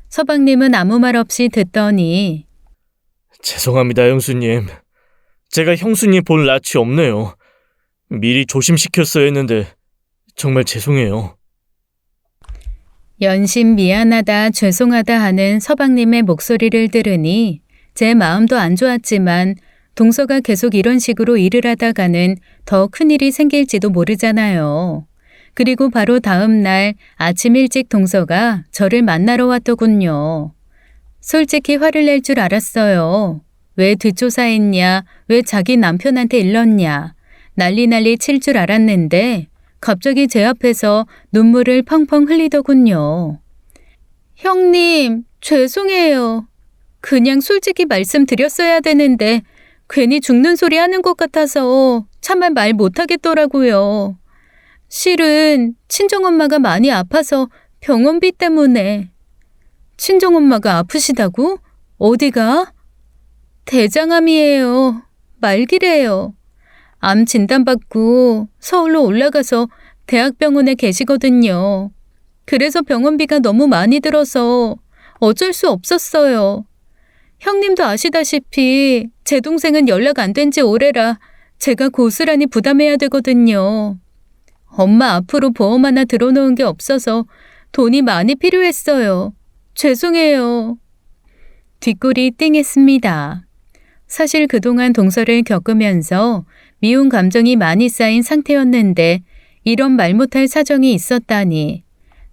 서방님은 아무 말 없이 듣더니 죄송합니다, 형수님. 제가 형수님 볼 낯이 없네요. 미리 조심시켰어야 했는데 정말 죄송해요. 연신 미안하다 죄송하다 하는 서방님의 목소리를 들으니 제 마음도 안 좋았지만 동서가 계속 이런 식으로 일을 하다가는 더 큰일이 생길지도 모르잖아요. 그리고 바로 다음 날 아침 일찍 동서가 저를 만나러 왔더군요. 솔직히 화를 낼 줄 알았어요. 왜 뒷조사했냐, 왜 자기 남편한테 일렀냐, 난리 칠 줄 알았는데 갑자기 제 앞에서 눈물을 펑펑 흘리더군요. 형님, 죄송해요. 그냥 솔직히 말씀드렸어야 되는데 괜히 죽는 소리 하는 것 같아서 차마 말 못하겠더라고요. 실은 친정엄마가 많이 아파서 병원비 때문에. 친정엄마가 아프시다고? 어디가? 대장암이에요. 말기래요. 암 진단받고 서울로 올라가서 대학병원에 계시거든요. 그래서 병원비가 너무 많이 들어서 어쩔 수 없었어요. 형님도 아시다시피 제 동생은 연락 안 된 지 오래라 제가 고스란히 부담해야 되거든요. 엄마 앞으로 보험 하나 들어놓은 게 없어서 돈이 많이 필요했어요. 죄송해요. 뒷골이 띵했습니다. 사실 그동안 동서를 겪으면서 미운 감정이 많이 쌓인 상태였는데 이런 말 못할 사정이 있었다니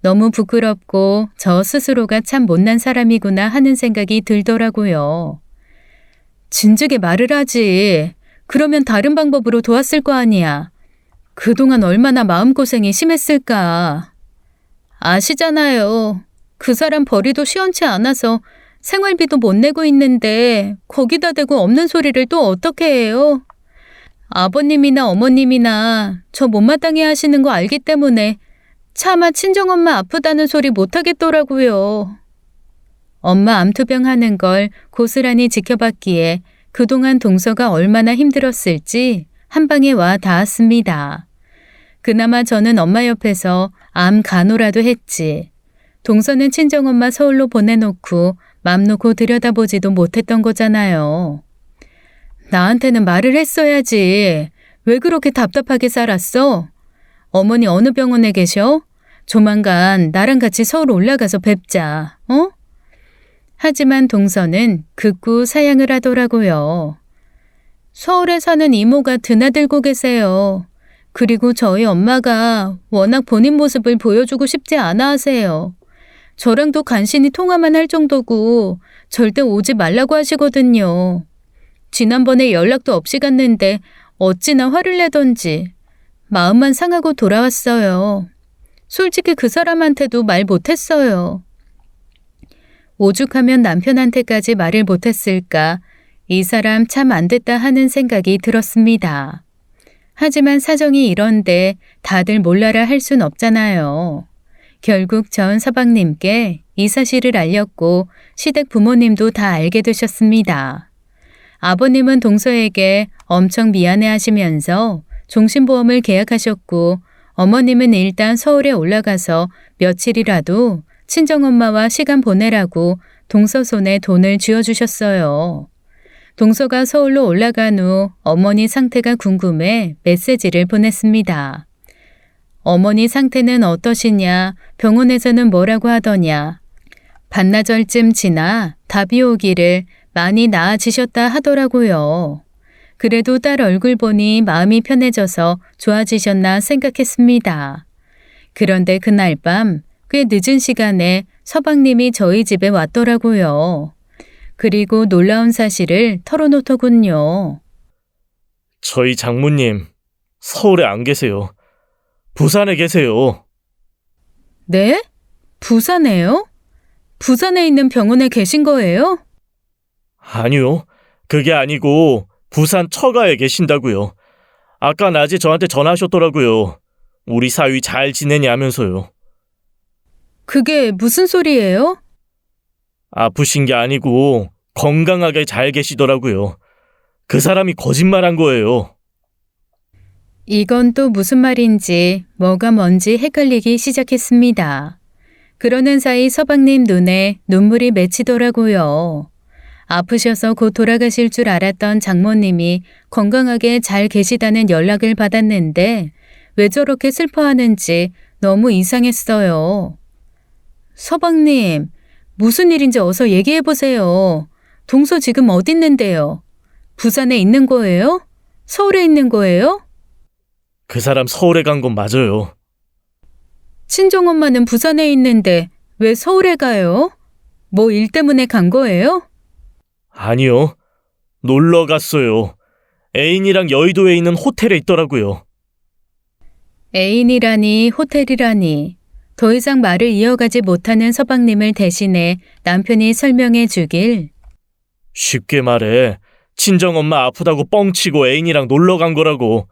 너무 부끄럽고 저 스스로가 참 못난 사람이구나 하는 생각이 들더라고요. 진즉에 말을 하지. 그러면 다른 방법으로 도왔을 거 아니야. 그동안 얼마나 마음고생이 심했을까. 아시잖아요. 그 사람 벌이도 시원치 않아서 생활비도 못 내고 있는데 거기다 대고 없는 소리를 또 어떻게 해요? 아버님이나 어머님이나 저 못마땅해 하시는 거 알기 때문에 차마 친정엄마 아프다는 소리 못 하겠더라고요. 엄마 암투병 하는 걸 고스란히 지켜봤기에 그동안 동서가 얼마나 힘들었을지 한 방에 와 닿았습니다. 그나마 저는 엄마 옆에서 암 간호라도 했지. 동서는 친정엄마 서울로 보내놓고 맘 놓고 들여다보지도 못했던 거잖아요. 나한테는 말을 했어야지. 왜 그렇게 답답하게 살았어? 어머니 어느 병원에 계셔? 조만간 나랑 같이 서울 올라가서 뵙자, 어? 하지만 동서는 극구 사양을 하더라고요. 서울에 사는 이모가 드나들고 계세요. 그리고 저희 엄마가 워낙 본인 모습을 보여주고 싶지 않아 하세요. 저랑도 간신히 통화만 할 정도고 절대 오지 말라고 하시거든요. 지난번에 연락도 없이 갔는데 어찌나 화를 내던지 마음만 상하고 돌아왔어요. 솔직히 그 사람한테도 말 못했어요. 오죽하면 남편한테까지 말을 못했을까. 이 사람 참 안 됐다 하는 생각이 들었습니다. 하지만 사정이 이런데 다들 몰라라 할 순 없잖아요. 결국 전 서방님께 이 사실을 알렸고 시댁 부모님도 다 알게 되셨습니다. 아버님은 동서에게 엄청 미안해 하시면서 종신보험을 계약하셨고 어머님은 일단 서울에 올라가서 며칠이라도 친정엄마와 시간 보내라고 동서 손에 돈을 쥐어주셨어요. 동서가 서울로 올라간 후 어머니 상태가 궁금해 메시지를 보냈습니다. 어머니 상태는 어떠시냐, 병원에서는 뭐라고 하더냐. 반나절쯤 지나 답이 오기를 많이 나아지셨다 하더라고요. 그래도 딸 얼굴 보니 마음이 편해져서 좋아지셨나 생각했습니다. 그런데 그날 밤 꽤 늦은 시간에 서방님이 저희 집에 왔더라고요. 그리고 놀라운 사실을 털어놓더군요. 저희 장모님, 서울에 안 계세요. 부산에 계세요. 네? 부산에요? 부산에 있는 병원에 계신 거예요? 아니요. 그게 아니고 부산 처가에 계신다고요. 아까 낮에 저한테 전화하셨더라고요. 우리 사위 잘 지내냐면서요. 그게 무슨 소리예요? 아프신 게 아니고 건강하게 잘 계시더라고요. 그 사람이 거짓말한 거예요. 이건 또 무슨 말인지 뭐가 뭔지 헷갈리기 시작했습니다. 그러는 사이 서방님 눈에 눈물이 맺히더라고요. 아프셔서 곧 돌아가실 줄 알았던 장모님이 건강하게 잘 계시다는 연락을 받았는데 왜 저렇게 슬퍼하는지 너무 이상했어요. 서방님, 무슨 일인지 어서 얘기해 보세요. 동서 지금 어디 있는데요? 부산에 있는 거예요? 서울에 있는 거예요? 그 사람 서울에 간 건 맞아요. 친정엄마는 부산에 있는데 왜 서울에 가요? 뭐 일 때문에 간 거예요? 아니요. 놀러 갔어요. 애인이랑 여의도에 있는 호텔에 있더라고요. 애인이라니 호텔이라니. 더 이상 말을 이어가지 못하는 서방님을 대신해 남편이 설명해 주길. 쉽게 말해 친정엄마 아프다고 뻥치고 애인이랑 놀러 간 거라고.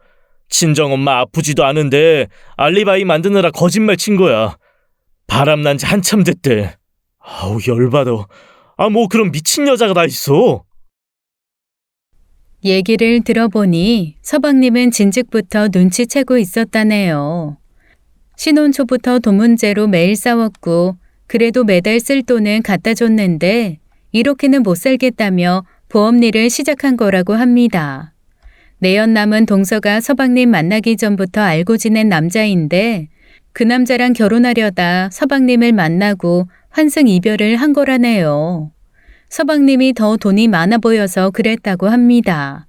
친정엄마 아프지도 않은데 알리바이 만드느라 거짓말 친 거야. 바람난 지 한참 됐대. 아우 열받아. 뭐 그런 미친 여자가 다 있어. 얘기를 들어보니 서방님은 진즉부터 눈치채고 있었다네요. 신혼 초부터 돈 문제로 매일 싸웠고 그래도 매달 쓸 돈은 갖다 줬는데 이렇게는 못 살겠다며 보험일을 시작한 거라고 합니다. 내연남은 동서가 서방님 만나기 전부터 알고 지낸 남자인데 그 남자랑 결혼하려다 서방님을 만나고 환승 이별을 한 거라네요. 서방님이 더 돈이 많아 보여서 그랬다고 합니다.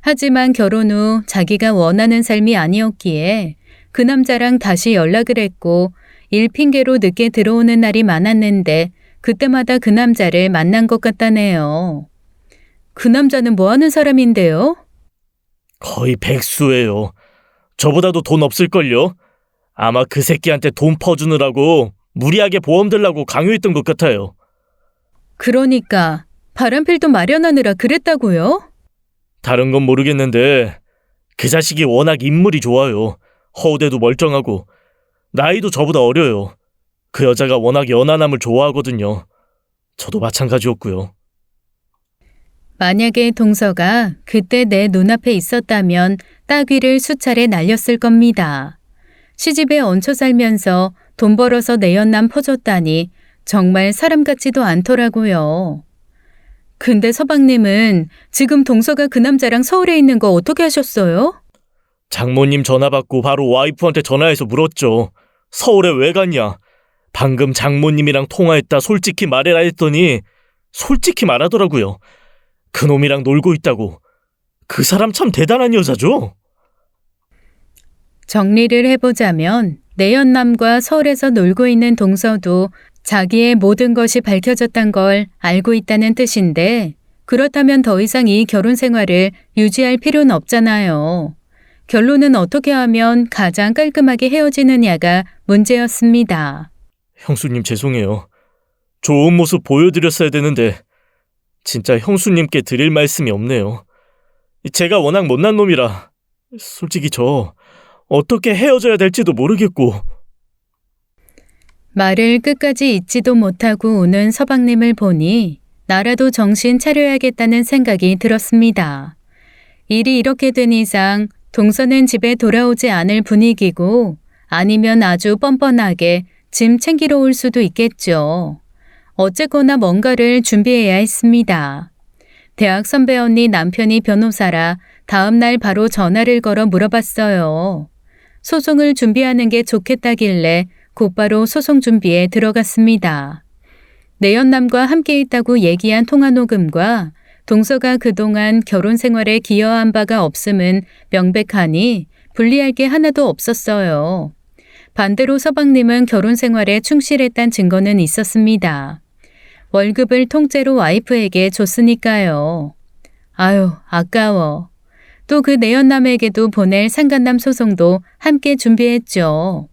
하지만 결혼 후 자기가 원하는 삶이 아니었기에 그 남자랑 다시 연락을 했고 일 핑계로 늦게 들어오는 날이 많았는데 그때마다 그 남자를 만난 것 같다네요. 그 남자는 뭐 하는 사람인데요? 거의 백수예요. 저보다도 돈 없을걸요? 아마 그 새끼한테 돈 퍼주느라고 무리하게 보험 들라고 강요했던 것 같아요. 그러니까 바람필도 마련하느라 그랬다고요? 다른 건 모르겠는데 그 자식이 워낙 인물이 좋아요. 허우대도 멀쩡하고 나이도 저보다 어려요. 그 여자가 워낙 연하남을 좋아하거든요. 저도 마찬가지였고요. 만약에 동서가 그때 내 눈앞에 있었다면 따귀를 수차례 날렸을 겁니다. 시집에 얹혀 살면서 돈 벌어서 내연남 퍼줬다니 정말 사람 같지도 않더라고요. 근데 서방님은 지금 동서가 그 남자랑 서울에 있는 거 어떻게 하셨어요? 장모님 전화 받고 바로 와이프한테 전화해서 물었죠. 서울에 왜 갔냐? 방금 장모님이랑 통화했다 솔직히 말해라 했더니 솔직히 말하더라고요. 그놈이랑 놀고 있다고. 그 사람 참 대단한 여자죠? 정리를 해보자면 내연남과 서울에서 놀고 있는 동서도 자기의 모든 것이 밝혀졌단 걸 알고 있다는 뜻인데, 그렇다면 더 이상 이 결혼 생활을 유지할 필요는 없잖아요. 결론은 어떻게 하면 가장 깔끔하게 헤어지느냐가 문제였습니다. 형수님 죄송해요. 좋은 모습 보여드렸어야 되는데 진짜 형수님께 드릴 말씀이 없네요. 제가 워낙 못난 놈이라 솔직히 저 어떻게 헤어져야 될지도 모르겠고. 말을 끝까지 잊지도 못하고 우는 서방님을 보니 나라도 정신 차려야겠다는 생각이 들었습니다. 일이 이렇게 된 이상 동서는 집에 돌아오지 않을 분위기고, 아니면 아주 뻔뻔하게 짐 챙기러 올 수도 있겠죠. 어쨌거나 뭔가를 준비해야 했습니다. 대학 선배 언니 남편이 변호사라 다음 날 바로 전화를 걸어 물어봤어요. 소송을 준비하는 게 좋겠다길래 곧바로 소송 준비에 들어갔습니다. 내연남과 함께 있다고 얘기한 통화 녹음과 동서가 그동안 결혼 생활에 기여한 바가 없음은 명백하니 불리할 게 하나도 없었어요. 반대로 서방님은 결혼 생활에 충실했단 증거는 있었습니다. 월급을 통째로 와이프에게 줬으니까요. 아유, 아까워. 또 그 내연남에게도 보낼 상간남 소송도 함께 준비했죠.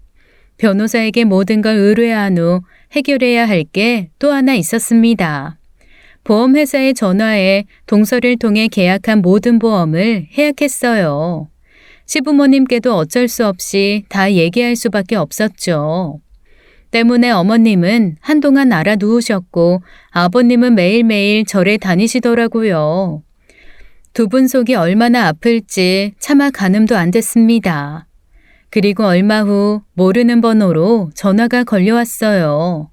변호사에게 모든 걸 의뢰한 후 해결해야 할 게 또 하나 있었습니다. 보험회사에 전화해 동서를 통해 계약한 모든 보험을 해약했어요. 시부모님께도 어쩔 수 없이 다 얘기할 수밖에 없었죠. 때문에 어머님은 한동안 알아누우셨고 아버님은 매일매일 절에 다니시더라고요. 두 분 속이 얼마나 아플지 차마 가늠도 안 됐습니다. 그리고 얼마 후 모르는 번호로 전화가 걸려왔어요.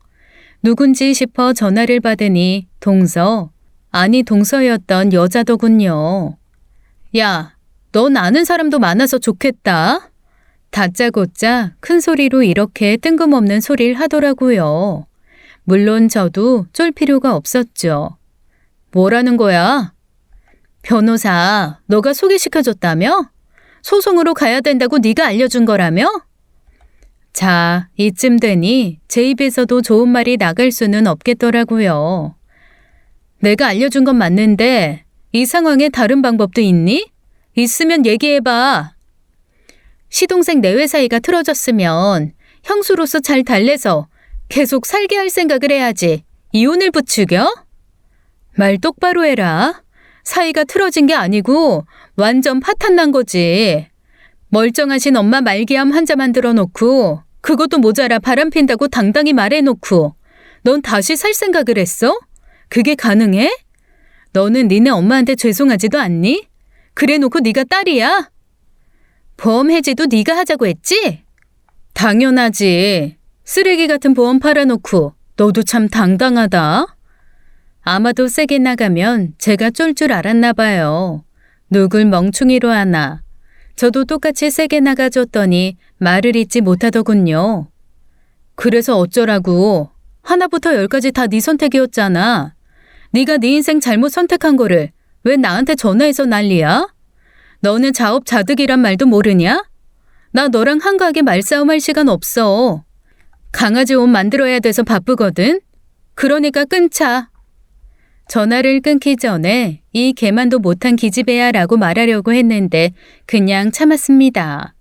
누군지 싶어 전화를 받으니 동서였던 여자더군요. 야, 넌 아는 사람도 많아서 좋겠다. 다짜고짜 큰 소리로 이렇게 뜬금없는 소리를 하더라고요. 물론 저도 쫄 필요가 없었죠. 뭐라는 거야? 변호사, 너가 소개시켜줬다며? 소송으로 가야 된다고 네가 알려준 거라며? 자, 이쯤 되니 제 입에서도 좋은 말이 나갈 수는 없겠더라고요. 내가 알려준 건 맞는데 이 상황에 다른 방법도 있니? 있으면 얘기해봐. 시동생 내외 사이가 틀어졌으면 형수로서 잘 달래서 계속 살게 할 생각을 해야지. 이혼을 부추겨? 말 똑바로 해라. 사이가 틀어진 게 아니고 완전 파탄 난 거지. 멀쩡하신 엄마 말기암 환자 만들어 놓고 그것도 모자라 바람핀다고 당당히 말해놓고 넌 다시 살 생각을 했어? 그게 가능해? 너는 니네 엄마한테 죄송하지도 않니? 그래놓고 네가 딸이야? 보험 해지도 네가 하자고 했지? 당연하지. 쓰레기 같은 보험 팔아놓고 너도 참 당당하다. 아마도 세게 나가면 제가 쫄 줄 알았나 봐요. 누굴 멍충이로 하나. 저도 똑같이 세게 나가줬더니 말을 잇지 못하더군요. 그래서 어쩌라고. 하나부터 열까지 다 네 선택이었잖아. 네가 네 인생 잘못 선택한 거를 왜 나한테 전화해서 난리야? 너는 자업자득이란 말도 모르냐? 나 너랑 한가하게 말싸움할 시간 없어. 강아지 옷 만들어야 돼서 바쁘거든. 그러니까 끊자. 전화를 끊기 전에 이 개만도 못한 기집애야라고 말하려고 했는데 그냥 참았습니다.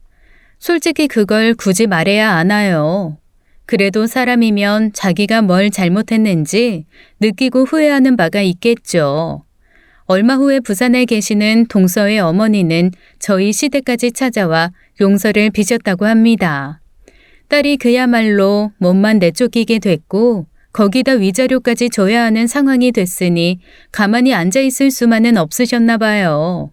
솔직히 그걸 굳이 말해야 하나요? 그래도 사람이면 자기가 뭘 잘못했는지 느끼고 후회하는 바가 있겠죠. 얼마 후에 부산에 계시는 동서의 어머니는 저희 시댁까지 찾아와 용서를 비셨다고 합니다. 딸이 그야말로 몸만 내쫓기게 됐고 거기다 위자료까지 줘야 하는 상황이 됐으니 가만히 앉아있을 수만은 없으셨나 봐요.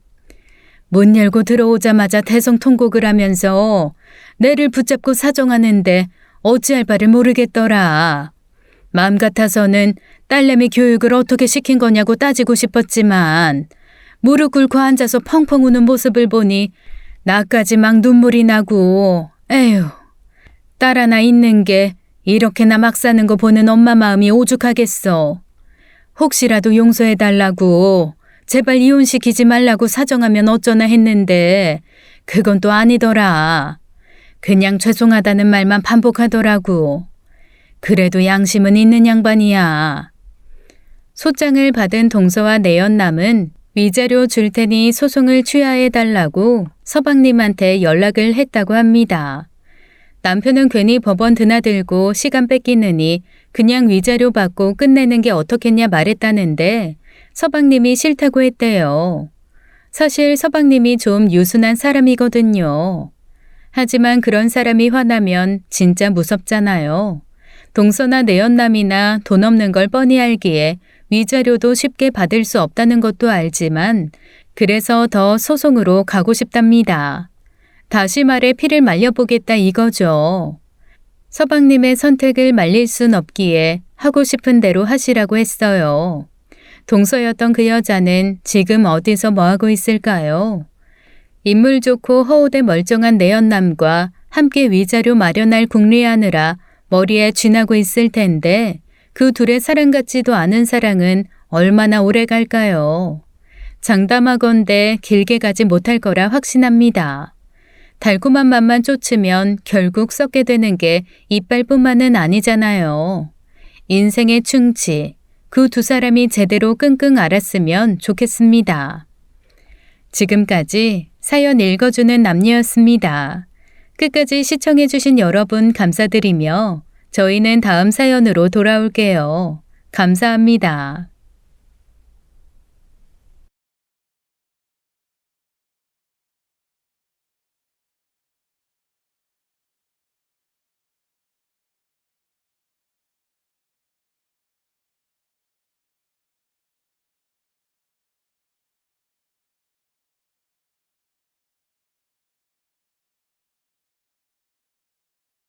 문 열고 들어오자마자 대성통곡을 하면서 내를 붙잡고 사정하는데 어찌할 바를 모르겠더라. 마음 같아서는 딸내미 교육을 어떻게 시킨 거냐고 따지고 싶었지만 무릎 꿇고 앉아서 펑펑 우는 모습을 보니 나까지 막 눈물이 나고 에휴. 딸 하나 있는 게 이렇게나 막 사는 거 보는 엄마 마음이 오죽하겠어. 혹시라도 용서해달라고 제발 이혼시키지 말라고 사정하면 어쩌나 했는데 그건 또 아니더라. 그냥 죄송하다는 말만 반복하더라고. 그래도 양심은 있는 양반이야. 소장을 받은 동서와 내연남은 위자료 줄 테니 소송을 취하해달라고 서방님한테 연락을 했다고 합니다. 남편은 괜히 법원 드나들고 시간 뺏기느니 그냥 위자료 받고 끝내는 게 어떻겠냐 말했다는데 서방님이 싫다고 했대요. 사실 서방님이 좀 유순한 사람이거든요. 하지만 그런 사람이 화나면 진짜 무섭잖아요. 동서나 내연남이나 돈 없는 걸 뻔히 알기에 위자료도 쉽게 받을 수 없다는 것도 알지만 그래서 더 소송으로 가고 싶답니다. 다시 말해 피를 말려보겠다 이거죠. 서방님의 선택을 말릴 순 없기에 하고 싶은 대로 하시라고 했어요. 동서였던 그 여자는 지금 어디서 뭐하고 있을까요? 인물 좋고 허우대 멀쩡한 내연남과 함께 위자료 마련할 궁리하느라 머리에 쥐나고 있을 텐데 그 둘의 사랑 같지도 않은 사랑은 얼마나 오래 갈까요? 장담하건대 길게 가지 못할 거라 확신합니다. 달콤한 맛만 쫓으면 결국 썩게 되는 게 이빨뿐만은 아니잖아요. 인생의 충치, 그 두 사람이 제대로 끙끙 앓았으면 좋겠습니다. 지금까지 사연 읽어주는 남녀였습니다. 끝까지 시청해주신 여러분 감사드리며 저희는 다음 사연으로 돌아올게요. 감사합니다.